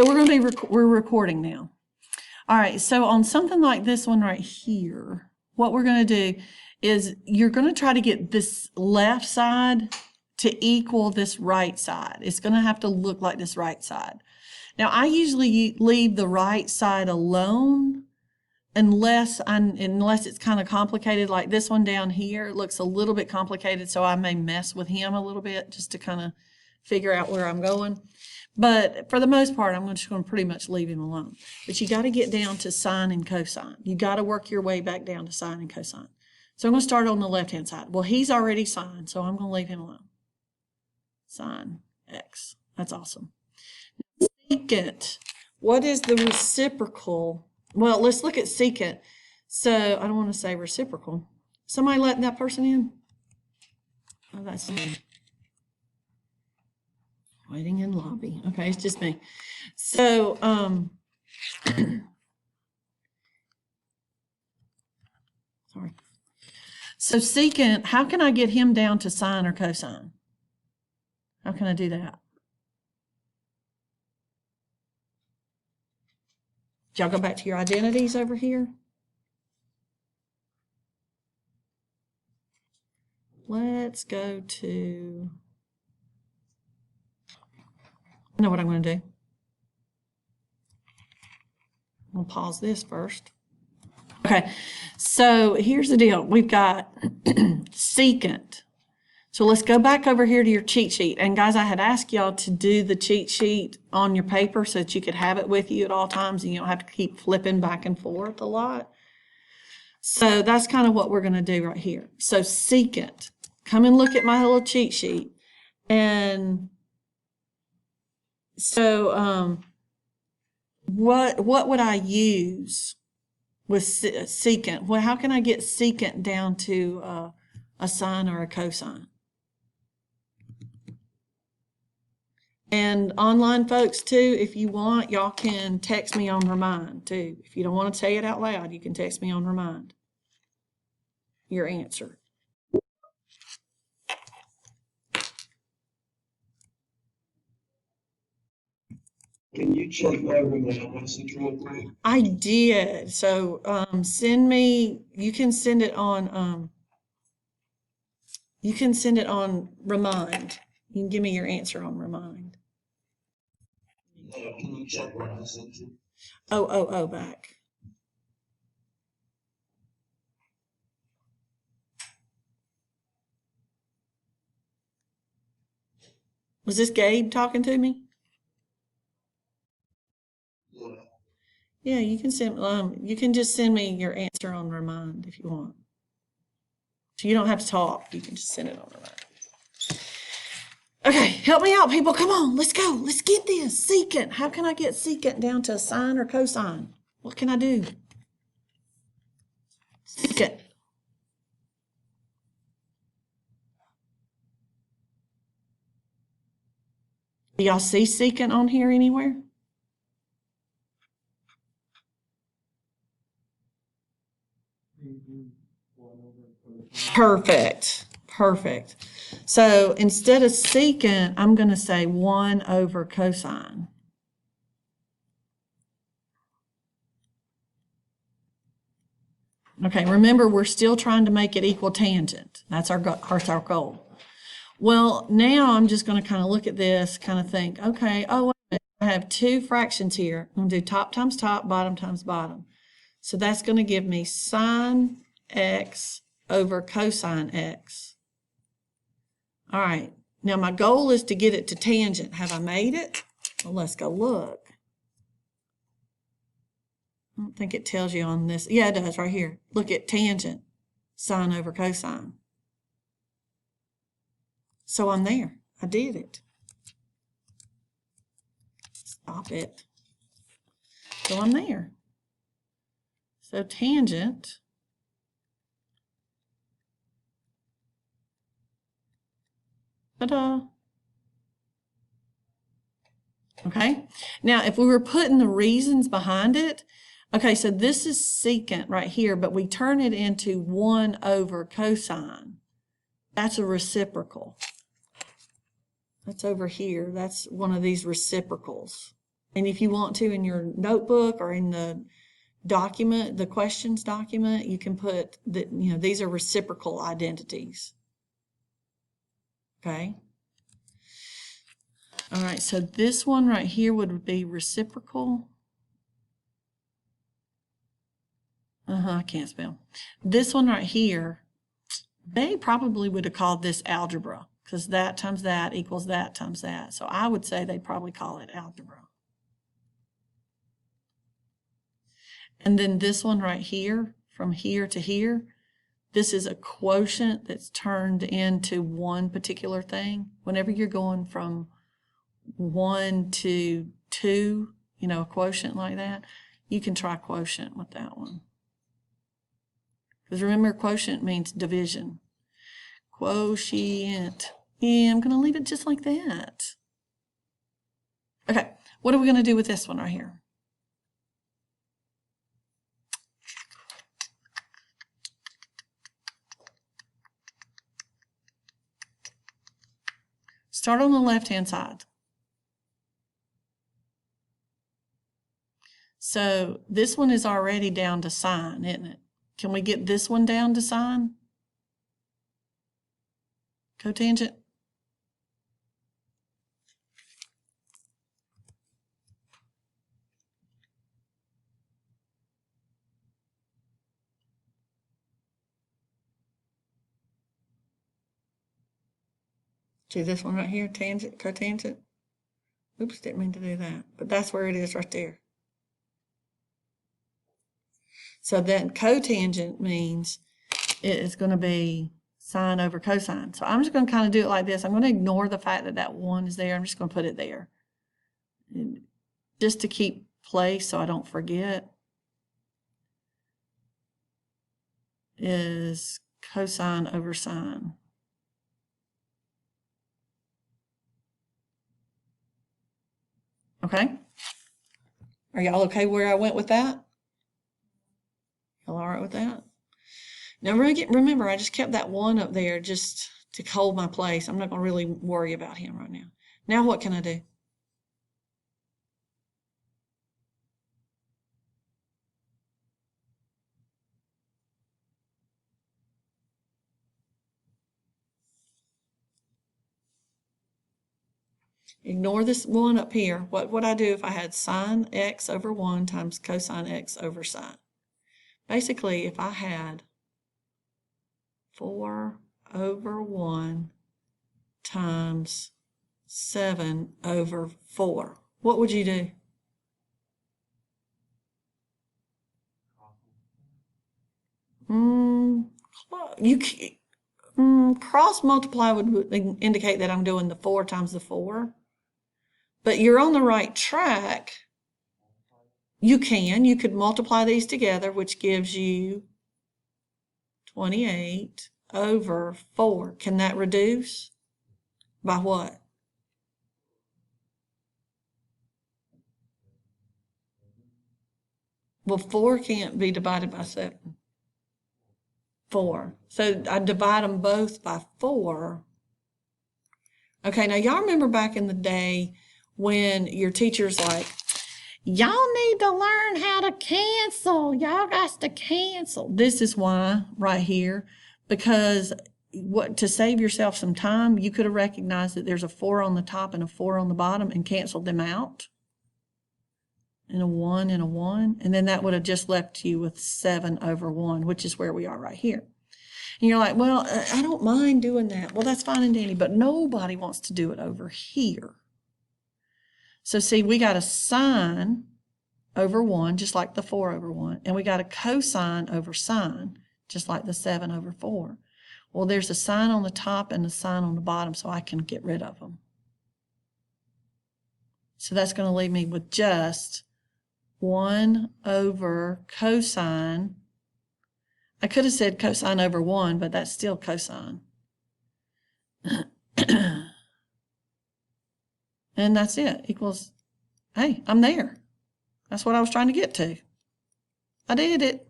So we're going to be, we're recording now. All right, so on something like this one right here, what we're going to do is you're going to try to get this left side to equal this right side. It's going to have to look like this right side. Now, I usually leave the right side alone unless it's kind of complicated, like this one down here. It looks a little bit complicated, so I may mess with him a little bit just to kind of figure out where I'm going. But for the most part, I'm just going to pretty much leave him alone. But you got to get down to sine and cosine. You got to work your way back down to sine and cosine. So I'm going to start on the left-hand side. Well, he's already sine, so I'm going to leave him alone. Sine x. That's awesome. Secant. What is the reciprocal? Well, let's look at secant. So I don't want to say reciprocal. Somebody letting that person in? Oh, that's me. Waiting in lobby. Okay, it's just me. So, sorry. So secant, how can I get him down to sine or cosine? How can I do that? Did y'all go back to your identities over here? Let's go to, I know what I'm going to do. I'm going to pause this first. Okay, so here's the deal. We've got secant. So let's go back over here to your cheat sheet. And guys, I had asked y'all to do the cheat sheet on your paper so that you could have it with you at all times and you don't have to keep flipping back and forth a lot. So that's kind of what we're going to do right here. So secant. Come and look at my little cheat sheet. And so what would I use with secant? Well, how can I get secant down to a sine or a cosine? And online folks too, if you want, y'all can text me on Remind too. If you don't want to say it out loud, you can text me on Remind your answer. Can you check my message real quick? I did. So send me, you can send it on Remind. You can give me your answer on Remind. Can you check what I sent you? Oh, back. Was this Gabe talking to me? Yeah. Yeah, you can send, you can just send me your answer on Remind if you want. So you don't have to talk. You can just send it on Remind. Okay, help me out, people. Come on, let's go. Let's get this. Secant. How can I get secant down to a sine or cosine? What can I do? Secant. Do y'all see secant on here anywhere? Perfect. Perfect. So instead of secant, I'm going to say 1 over cosine. Okay, remember, we're still trying to make it equal tangent. That's our goal. Well, now I'm just going to kind of look at this, kind of think, okay, oh, wait a minute, I have two fractions here. I'm going to do top times top, bottom times bottom. So that's going to give me sine x over cosine x. All right, now my goal is to get it to tangent. Have I made it? Well, let's go look. I don't think it tells you on this. Yeah, it does right here. Look at tangent, sine over cosine. So I'm there. I did it. Stop it. So I'm there. So tangent ta-da. Okay, now if we were putting the reasons behind it, okay, so this is secant right here, but we turn it into 1 over cosine. That's a reciprocal. That's over here. That's one of these reciprocals. And if you want to, in your notebook or in the document, the questions document, you can put that, these are reciprocal identities. Okay. All right, so this one right here would be reciprocal. I can't spell. This one right here, they probably would have called this algebra, because that times that equals that times that. So I would say they probably call it algebra. And then this one right here, from here to here, this is a quotient that's turned into one particular thing. Whenever you're going from 1 to 2, a quotient like that, you can try quotient with that one. Because remember, quotient means division. Quotient. Yeah, I'm going to leave it just like that. Okay, what are we going to do with this one right here? Start on the left-hand side. So this one is already down to sign, isn't it? Can we get this one down to sign? Cotangent? See this one right here, tangent, cotangent? Oops, didn't mean to do that, but that's where it is right there. So then cotangent means it is going to be sine over cosine. So I'm just going to kind of do it like this. I'm going to ignore the fact that that 1 is there. I'm just going to put it there. And just to keep place so I don't forget, is cosine over sine. Okay? Are y'all okay where I went with that? Y'all all right with that? Now remember, I just kept that 1 up there just to hold my place. I'm not going to really worry about him right now. Now what can I do? Ignore this 1 up here. What would I do if I had sine x over 1 times cosine x over sine? Basically, if I had 4 over 1 times 7 over 4, what would you do? Cross multiply would indicate that I'm doing the 4 times the 4. But you're on the right track. You could multiply these together, which gives you 28 over 4. Can that reduce? By what? Well, 4 can't be divided by 7. 4. So I divide them both by 4. Okay, now y'all remember back in the day when your teacher's like, y'all need to learn how to cancel. Y'all got to cancel. This is why right here, because to save yourself some time, you could have recognized that there's a 4 on the top and a 4 on the bottom and canceled them out. And a 1 and a 1. And then that would have just left you with 7 over 1, which is where we are right here. And you're like, well, I don't mind doing that. Well, that's fine and dandy, but nobody wants to do it over here. So see, we got a sine over 1, just like the 4 over 1. And we got a cosine over sine, just like the 7 over 4. Well, there's a sine on the top and a sine on the bottom, so I can get rid of them. So that's going to leave me with just 1 over cosine. I could have said cosine over 1, but that's still cosine. And that's it. Equals, hey, I'm there. That's what I was trying to get to. I did it.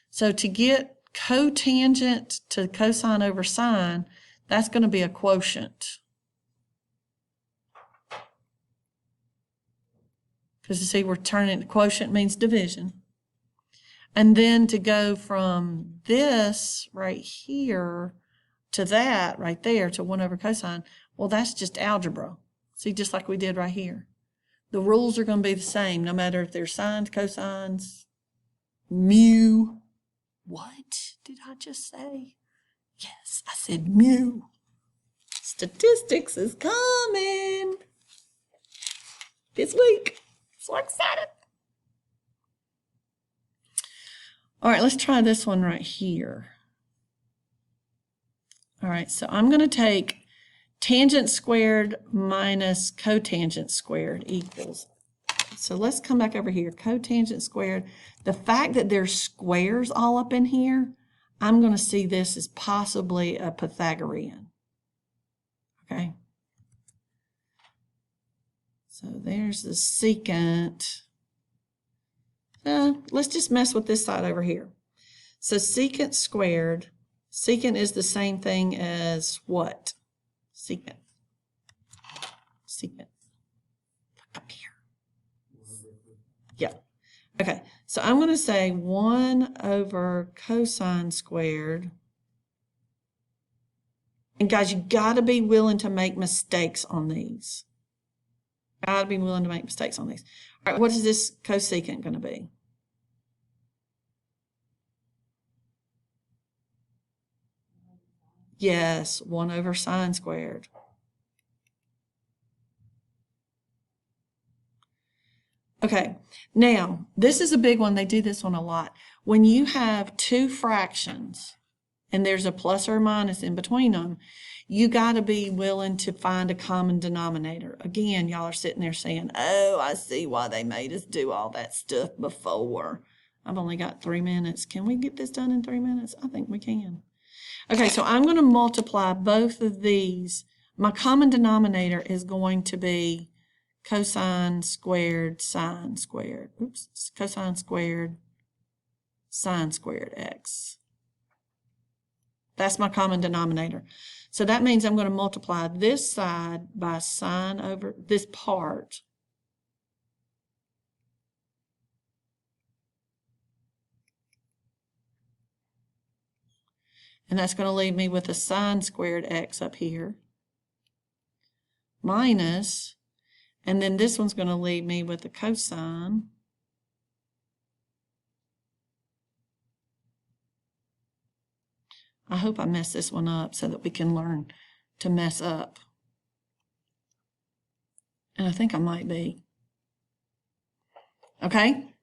So to get cotangent to cosine over sine, that's going to be a quotient. Because you see, we're turning, quotient means division. And then to go from this right here to that right there to 1 over cosine, well, that's just algebra. See, just like we did right here. The rules are going to be the same, no matter if they're sines, cosines, mu. What did I just say? Yes, I said mu. Statistics is coming this week. So excited. All right, let's try this one right here. All right, so I'm going to take tangent squared minus cotangent squared equals. So let's come back over here. Cotangent squared. The fact that there's squares all up in here, I'm going to see this as possibly a Pythagorean. Okay. So there's the secant. Let's just mess with this side over here. So secant squared. Secant is the same thing as what? Secant. Secant. Up here. Yeah. Okay. So I'm going to say 1 over cosine squared. And guys, you got to be willing to make mistakes on these. Got to be willing to make mistakes on these. All right, what is this cosecant going to be? Yes, 1 over sine squared. Okay, now, this is a big one. They do this one a lot. When you have two fractions, and there's a plus or a minus in between them, you got to be willing to find a common denominator. Again, y'all are sitting there saying, oh, I see why they made us do all that stuff before. I've only got 3 minutes. Can we get this done in 3 minutes? I think we can. Okay, so I'm going to multiply both of these. My common denominator is going to be cosine squared sine squared. Oops, cosine squared sine squared x. That's my common denominator. So that means I'm going to multiply this side by sine over this part. And that's going to leave me with a sine squared x up here. Minus, and then this one's going to leave me with a cosine. I hope I mess this one up so that we can learn to mess up. And I think I might be. Okay?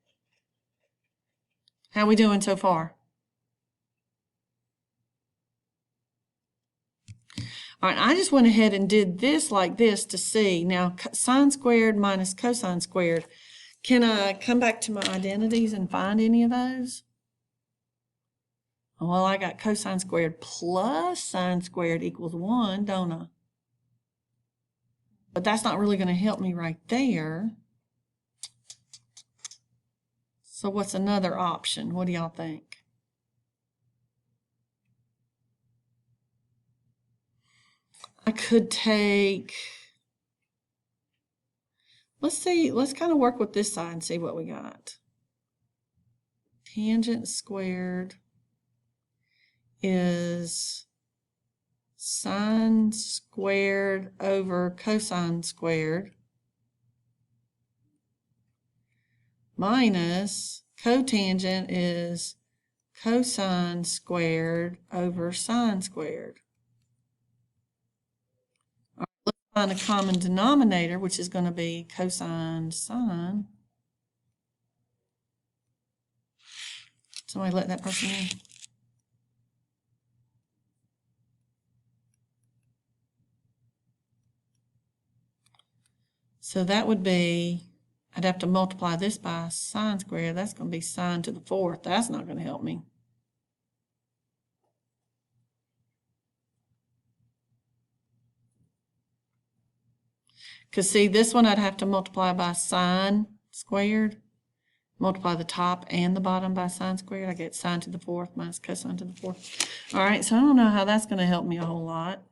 How we doing so far? All right, I just went ahead and did this like this to see. Now, sine squared minus cosine squared. Can I come back to my identities and find any of those? Well, I got cosine squared plus sine squared equals 1, don't I? But that's not really going to help me right there. So what's another option? What do y'all think? I could take, let's see, let's kind of work with this side and see what we got. Tangent squared is sine squared over cosine squared minus cotangent is cosine squared over sine squared. All right, let's find a common denominator, which is going to be cosine sine. Somebody let that person in. So that would be, I'd have to multiply this by sine squared. That's going to be sine to the 4th. That's not going to help me. Because see, this one I'd have to multiply by sine squared. Multiply the top and the bottom by sine squared. I get sine to the 4th minus cosine to the 4th. All right, so I don't know how that's going to help me a whole lot.